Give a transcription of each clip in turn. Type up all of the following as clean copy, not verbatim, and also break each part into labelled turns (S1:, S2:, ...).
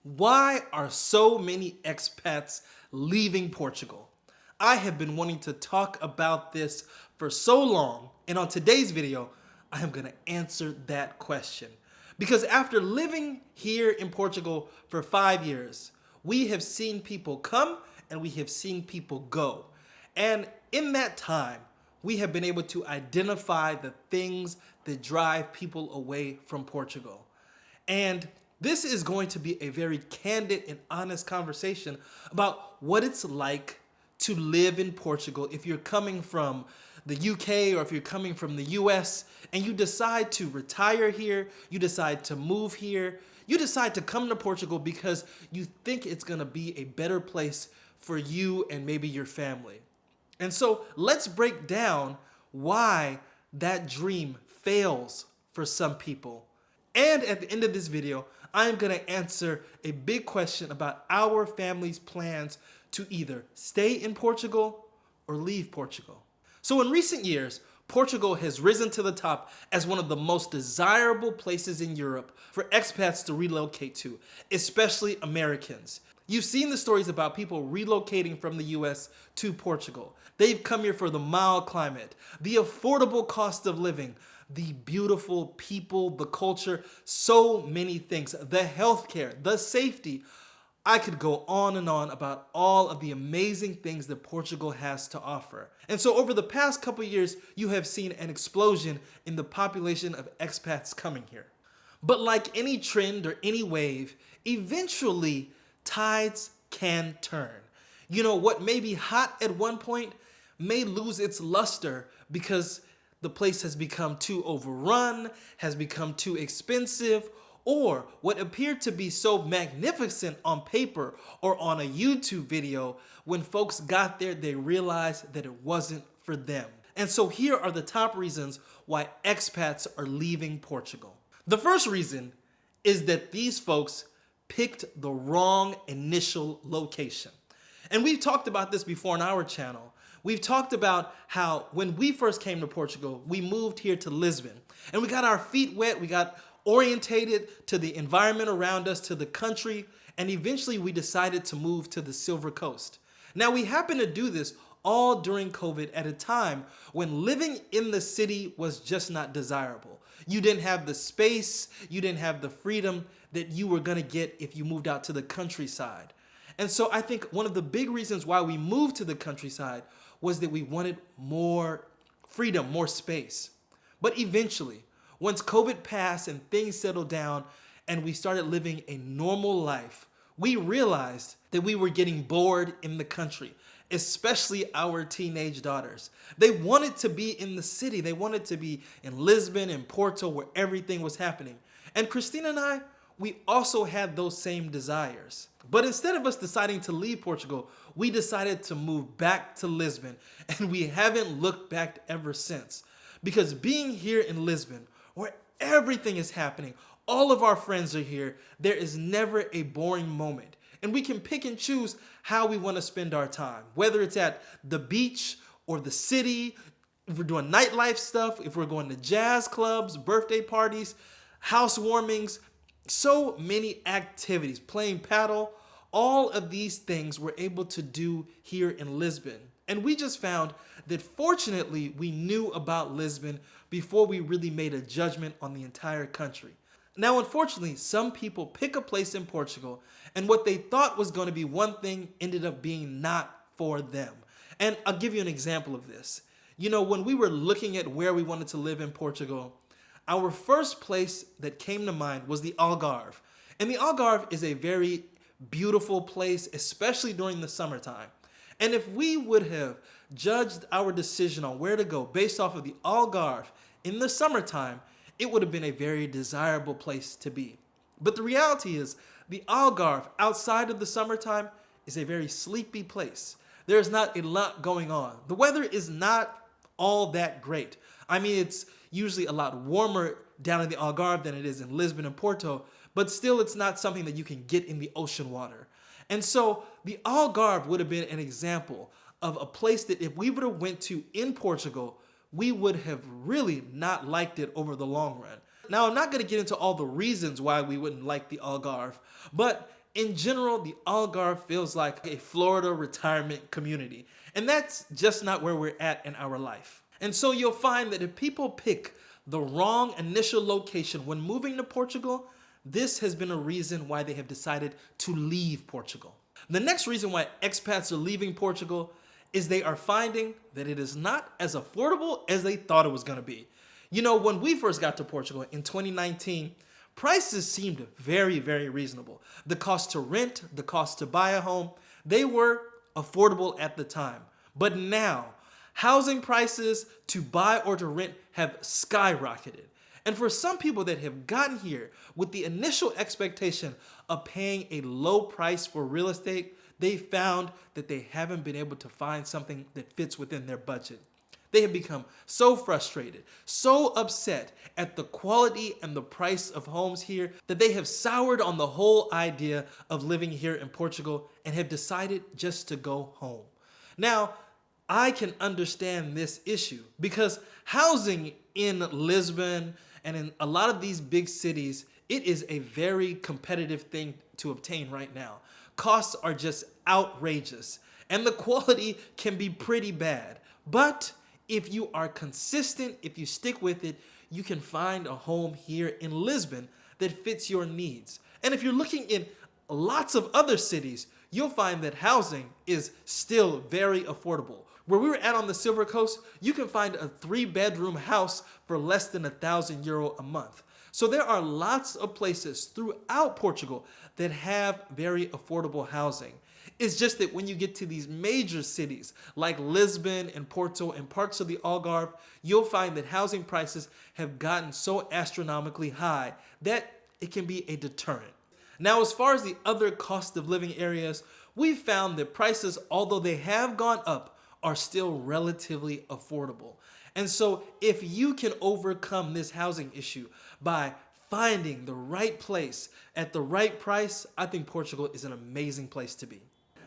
S1: Why are so many expats leaving Portugal? I have been wanting to talk about this for so long, and on today's video, I am going to answer that question. Because after living here in Portugal for 5 years, we have seen people come and we have seen people go. And in that time, we have been able to identify the things that drive people away from Portugal. And this is going to be a very candid and honest conversation about what it's like to live in Portugal if you're coming from the UK or if you're coming from the US and you decide to retire here, you decide to move here, you decide to come to Portugal because you think it's going to be a better place for you and maybe your family. And so let's break down why that dream fails for some people. And at the end of this video, I am going to answer a big question about our family's plans to either stay in Portugal or leave Portugal. So in recent years, Portugal has risen to the top as one of the most desirable places in Europe for expats to relocate to, especially Americans. You've seen the stories about people relocating from the US to Portugal. They've come here for the mild climate, the affordable cost of living, the beautiful people, the culture, so many things, the healthcare, the safety. I could go on and on about all of the amazing things that Portugal has to offer. And so over the past couple years, you have seen an explosion in the population of expats coming here. But like any trend or any wave, eventually tides can turn. You know, what may be hot at one point may lose its luster because the place has become too overrun, has become too expensive, or what appeared to be so magnificent on paper or on a YouTube video, when folks got there, they realized that it wasn't for them. And so here are the top reasons why expats are leaving Portugal. The first reason is that these folks picked the wrong initial location. And we've talked about this before on our channel. We've talked about how when we first came to Portugal, we moved here to Lisbon and we got our feet wet, we got orientated to the environment around us, to the country, and eventually we decided to move to the Silver Coast. Now we happened to do this all during COVID at a time when living in the city was just not desirable. You didn't have the space, you didn't have the freedom that you were gonna get if you moved out to the countryside. And so I think one of the big reasons why we moved to the countryside was that we wanted more freedom, more space. But eventually, once COVID passed and things settled down and we started living a normal life, we realized that we were getting bored in the country, especially our teenage daughters. They wanted to be in the city. They wanted to be in Lisbon and Porto where everything was happening. And Christina and I, we also had those same desires. But instead of us deciding to leave Portugal, we decided to move back to Lisbon, and we haven't looked back ever since. Because being here in Lisbon, where everything is happening, all of our friends are here, there is never a boring moment. And we can pick and choose how we want to spend our time, whether it's at the beach or the city, if we're doing nightlife stuff, if we're going to jazz clubs, birthday parties, housewarmings, so many activities, playing paddle, all of these things we're able to do here in Lisbon. And we just found that fortunately we knew about Lisbon before we really made a judgment on the entire country. Now, unfortunately, some people pick a place in Portugal and what they thought was going to be one thing ended up being not for them. And I'll give you an example of this. You know, when we were looking at where we wanted to live in Portugal, our first place that came to mind was the Algarve. And the Algarve is a very beautiful place, especially during the summertime. And if we would have judged our decision on where to go based off of the Algarve in the summertime, it would have been a very desirable place to be. But the reality is, the Algarve outside of the summertime is a very sleepy place. There's not a lot going on. The weather is not all that great. I mean, it's usually a lot warmer down in the Algarve than it is in Lisbon and Porto, but still it's not something that you can get in the ocean water. And so the Algarve would have been an example of a place that if we would have went to in Portugal, we would have really not liked it over the long run. Now, I'm not going to get into all the reasons why we wouldn't like the Algarve, but in general, the Algarve feels like a Florida retirement community. And that's just not where we're at in our life. And so you'll find that if people pick the wrong initial location when moving to Portugal, this has been a reason why they have decided to leave Portugal. The next reason why expats are leaving Portugal is they are finding that it is not as affordable as they thought it was going to be. You know, when we first got to Portugal in 2019, prices seemed very, very reasonable. The cost to rent, the cost to buy a home, they were affordable at the time. But now, housing prices to buy or to rent have skyrocketed. And for some people that have gotten here with the initial expectation of paying a low price for real estate, they found that they haven't been able to find something that fits within their budget. They have become so frustrated, so upset at the quality and the price of homes here that they have soured on the whole idea of living here in Portugal and have decided just to go home. Now, I can understand this issue because housing in Lisbon and in a lot of these big cities, it is a very competitive thing to obtain right now. Costs are just outrageous and the quality can be pretty bad. But if you are consistent, if you stick with it, you can find a home here in Lisbon that fits your needs. And if you're looking in lots of other cities, you'll find that housing is still very affordable. Where we were at on the Silver Coast, you can find a 3-bedroom house for less than €1,000 a month. So there are lots of places throughout Portugal that have very affordable housing. It's just that when you get to these major cities like Lisbon and Porto and parts of the Algarve, you'll find that housing prices have gotten so astronomically high that it can be a deterrent. Now, as far as the other cost of living areas, we've found that prices, although they have gone up, are still relatively affordable. And so if you can overcome this housing issue by finding the right place at the right price, I think Portugal is an amazing place to be.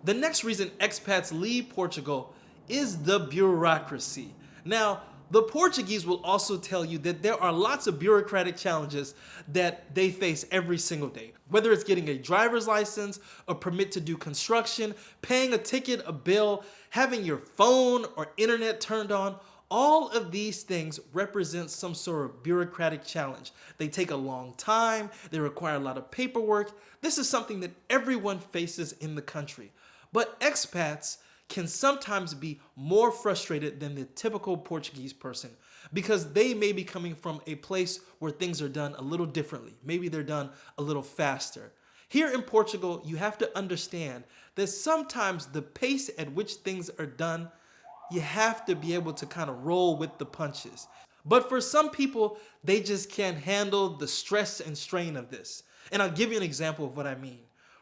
S1: The next reason expats leave Portugal is the bureaucracy. Now, the Portuguese will also tell you that there are lots of bureaucratic challenges that they face every single day. Whether it's getting a driver's license, a permit to do construction, paying a ticket, a bill, having your phone or internet turned on, all of these things represent some sort of bureaucratic challenge. They take a long time, they require a lot of paperwork. This is something that everyone faces in the country. But expats can sometimes be more frustrated than the typical Portuguese person because they may be coming from a place where things are done a little differently. Maybe they're done a little faster. Here in Portugal, you have to understand that sometimes the pace at which things are done, you have to be able to kind of roll with the punches. But for some people, they just can't handle the stress and strain of this. And I'll give you an example of what I mean.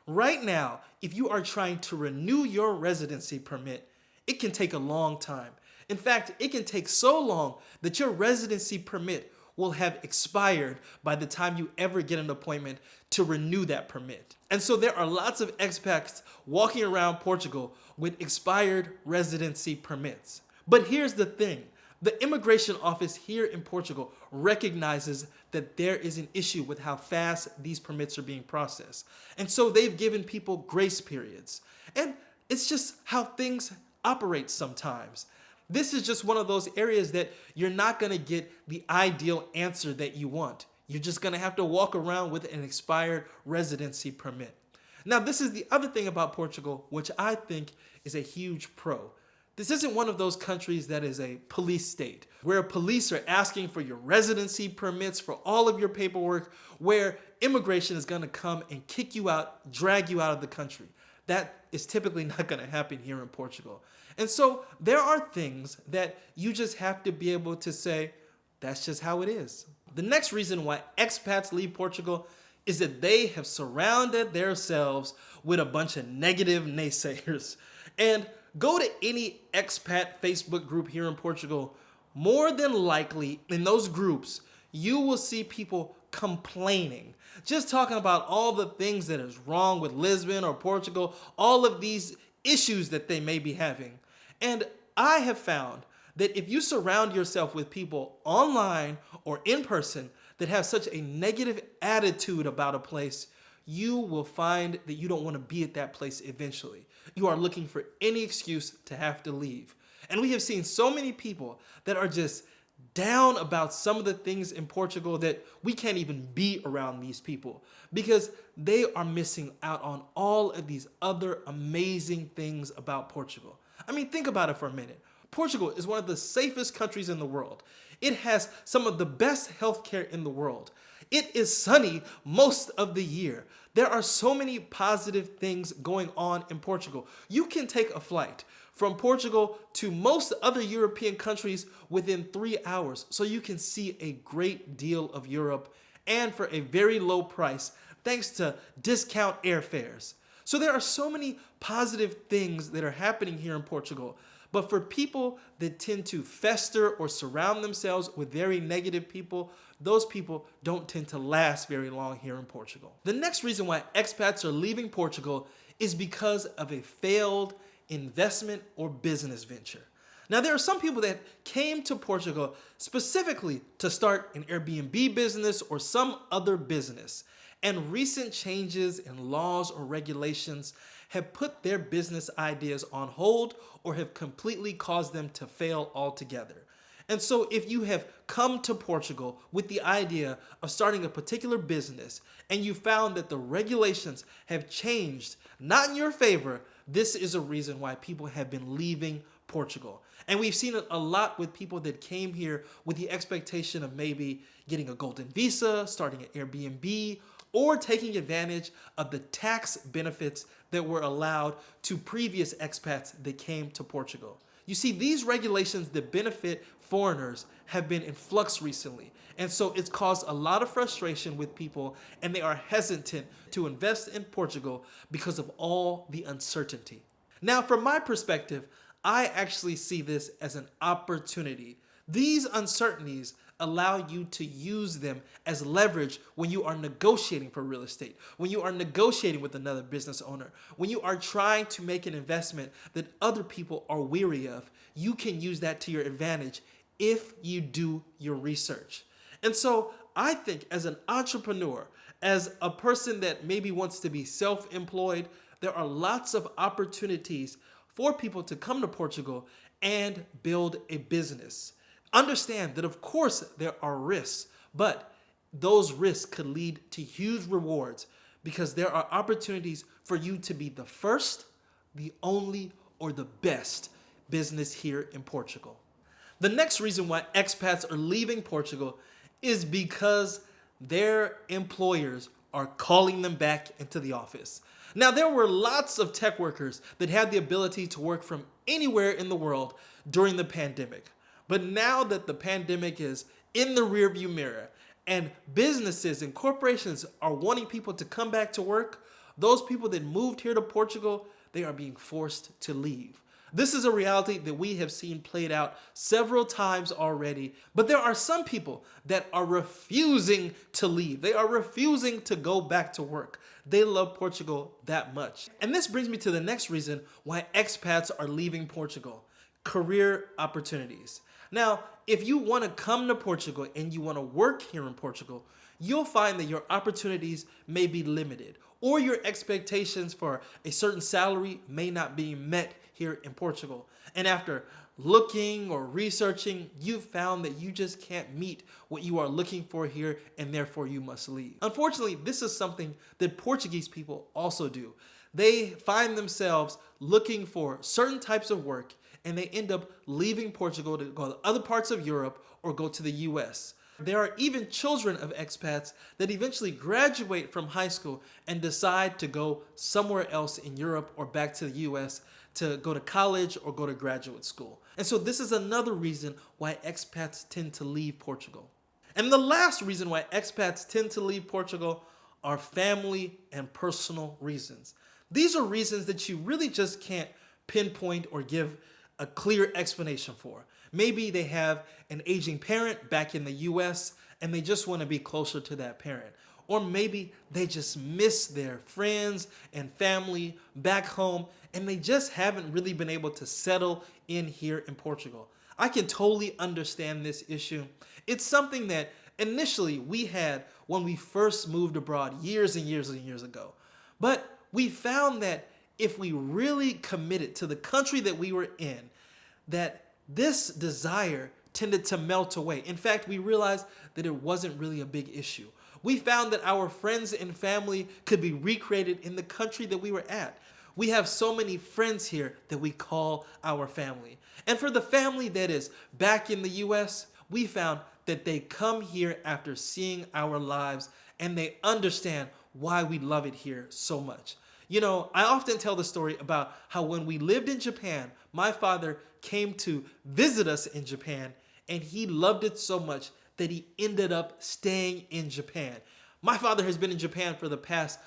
S1: Right now, if you are trying to renew your residency permit, it can take a long time. In fact, it can take so long that your residency permit will have expired by the time you ever get an appointment to renew that permit. And so there are lots of expats walking around Portugal with expired residency permits. But here's the thing. The immigration office here in Portugal recognizes that there is an issue with how fast these permits are being processed. And so they've given people grace periods. And it's just how things operate sometimes. This is just one of those areas that you're not going to get the ideal answer that you want. You're just going to have to walk around with an expired residency permit. Now, this is the other thing about Portugal, which I think is a huge pro. This isn't one of those countries that is a police state, where police are asking for your residency permits for all of your paperwork, where immigration is going to come and kick you out, drag you out of the country. That is typically not going to happen here in Portugal. And so there are things that you just have to be able to say, that's just how it is. The next reason why expats leave Portugal is that they have surrounded themselves with a bunch of negative naysayers. And go to any expat Facebook group here in Portugal, more than likely in those groups, you will see people complaining, just talking about all the things that is wrong with Lisbon or Portugal, all of these issues that they may be having. And I have found that if you surround yourself with people online or in person that have such a negative attitude about a place, you will find that you don't want to be at that place eventually. You are looking for any excuse to have to leave. And we have seen so many people that are just down about some of the things in Portugal that we can't even be around these people because they are missing out on all of these other amazing things about Portugal. I mean, think about it for a minute. Portugal is one of the safest countries in the world. It has some of the best healthcare in the world. It is sunny most of the year. There are so many positive things going on in Portugal. You can take a flight from Portugal to most other European countries within 3 hours, so you can see a great deal of Europe and for a very low price thanks to discount airfares. So there are so many positive things that are happening here in Portugal. But for people that tend to fester or surround themselves with very negative people, those people don't tend to last very long here in Portugal. The next reason why expats are leaving Portugal is because of a failed investment or business venture. Now, there are some people that came to Portugal specifically to start an Airbnb business or some other business. And recent changes in laws or regulations have put their business ideas on hold or have completely caused them to fail altogether. And so if you have come to Portugal with the idea of starting a particular business and you found that the regulations have changed, not in your favor, this is a reason why people have been leaving Portugal. And we've seen it a lot with people that came here with the expectation of maybe getting a golden visa, starting an Airbnb, or taking advantage of the tax benefits that were allowed to previous expats that came to Portugal. You see, these regulations that benefit foreigners have been in flux recently, and so it's caused a lot of frustration with people, and they are hesitant to invest in Portugal because of all the uncertainty. Now, from my perspective, I actually see this as an opportunity. These uncertainties allow you to use them as leverage when you are negotiating for real estate, when you are negotiating with another business owner, when you are trying to make an investment that other people are weary of. You can use that to your advantage if you do your research. And so I think as an entrepreneur, as a person that maybe wants to be self-employed, there are lots of opportunities for people to come to Portugal and build a business. Understand that, of course, there are risks, but those risks could lead to huge rewards because there are opportunities for you to be the first, the only, or the best business here in Portugal. The next reason why expats are leaving Portugal is because their employers are calling them back into the office. Now, there were lots of tech workers that had the ability to work from anywhere in the world during the pandemic. But now that the pandemic is in the rearview mirror and businesses and corporations are wanting people to come back to work, those people that moved here to Portugal, they are being forced to leave. This is a reality that we have seen played out several times already, but there are some people that are refusing to leave. They are refusing to go back to work. They love Portugal that much. And this brings me to the next reason why expats are leaving Portugal: career opportunities. Now, if you want to come to Portugal and you want to work here in Portugal, you'll find that your opportunities may be limited, or your expectations for a certain salary may not be met here in Portugal. And after looking or researching, you've found that you just can't meet what you are looking for here, and therefore you must leave. Unfortunately, this is something that Portuguese people also do. They find themselves looking for certain types of work, and they end up leaving Portugal to go to other parts of Europe or go to the US. There are even children of expats that eventually graduate from high school and decide to go somewhere else in Europe or back to the US to go to college or go to graduate school. And so this is another reason why expats tend to leave Portugal. And the last reason why expats tend to leave Portugal are family and personal reasons. These are reasons that you really just can't pinpoint or give a clear explanation for. Maybe they have an aging parent back in the US and they just want to be closer to that parent. Or maybe they just miss their friends and family back home and they just haven't really been able to settle in here in Portugal. I can totally understand this issue. It's something that initially we had when we first moved abroad years and years and years ago. But we found that if we really committed to the country that we were in, that this desire tended to melt away. In fact, we realized that it wasn't really a big issue. We found that our friends and family could be recreated in the country that we were at. We have so many friends here that we call our family. And for the family that is back in the US, we found that they come here after seeing our lives and they understand why we love it here so much. You know, I often tell the story about how when we lived in Japan, my father came to visit us in Japan and he loved it so much that he ended up staying in Japan. My father has been in Japan for the past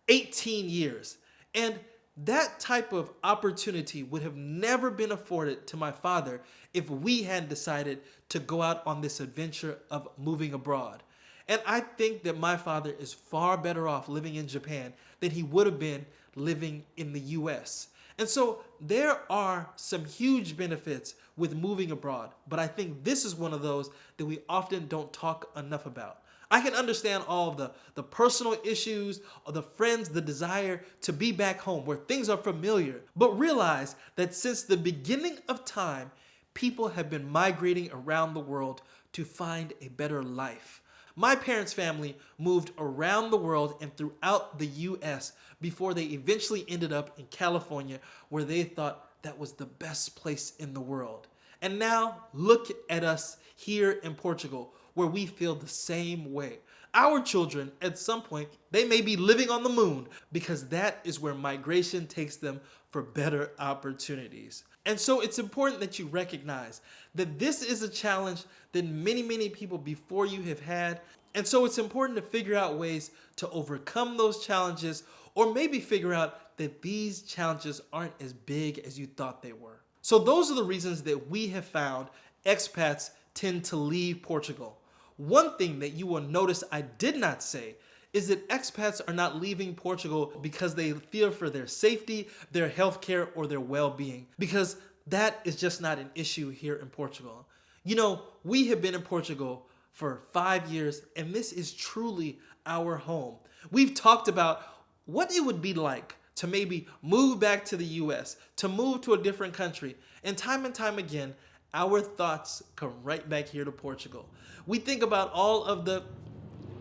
S1: 18 years. And that type of opportunity would have never been afforded to my father if we hadn't decided to go out on this adventure of moving abroad. And I think that my father is far better off living in Japan than he would have been living in the US. And so there are some huge benefits with moving abroad, but I think this is one of those that we often don't talk enough about. I can understand all of the personal issues, or the friends, the desire to be back home where things are familiar, but realize that since the beginning of time, people have been migrating around the world to find a better life. My parents' family moved around the world and throughout the US before they eventually ended up in California, where they thought that was the best place in the world. And now look at us here in Portugal, where we feel the same way. Our children, at some point, they may be living on the moon because that is where migration takes them for better opportunities. And so it's important that you recognize that this is a challenge that many people before you have had. And so it's important to figure out ways to overcome those challenges, or maybe figure out that these challenges aren't as big as you thought they were. So those are the reasons that we have found expats tend to leave Portugal. One thing that you will notice I did not say is that expats are not leaving Portugal because they fear for their safety, their healthcare, or their well-being, because that is just not an issue here in Portugal. You know, we have been in Portugal for 5 years, and this is truly our home. We've talked about what it would be like to maybe move back to the US, to move to a different country, and time again, our thoughts come right back here to Portugal. We think about all of the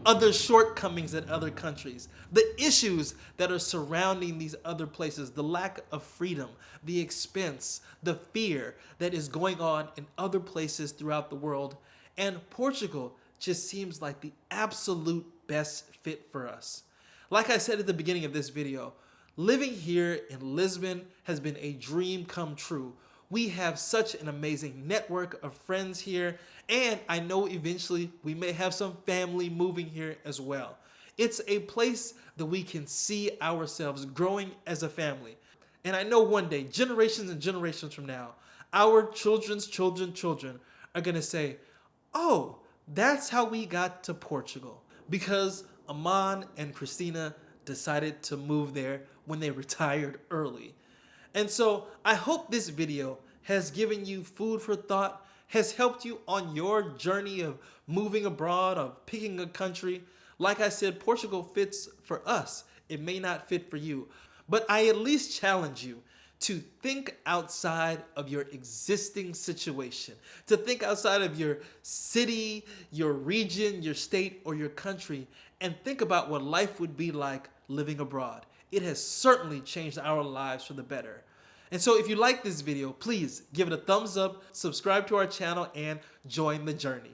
S1: other shortcomings in other countries, the issues that are surrounding these other places, the lack of freedom, the expense, the fear that is going on in other places throughout the world. And Portugal just seems like the absolute best fit for us. Like I said at the beginning of this video, living here in Lisbon has been a dream come true. We have such an amazing network of friends here, and I know eventually we may have some family moving here as well. It's a place that we can see ourselves growing as a family. And I know one day, generations and generations from now, our children's children are gonna say, oh, that's how we got to Portugal, because Aman and Christina decided to move there when they retired early. And so I hope this video has given you food for thought, has helped you on your journey of moving abroad, of picking a country. Like I said, Portugal fits for us. It may not fit for you, but I at least challenge you to think outside of your existing situation, to think outside of your city, your region, your state, or your country, and think about what life would be like living abroad. It has certainly changed our lives for the better. And so if you like this video, please give it a thumbs up, subscribe to our channel, and join the journey.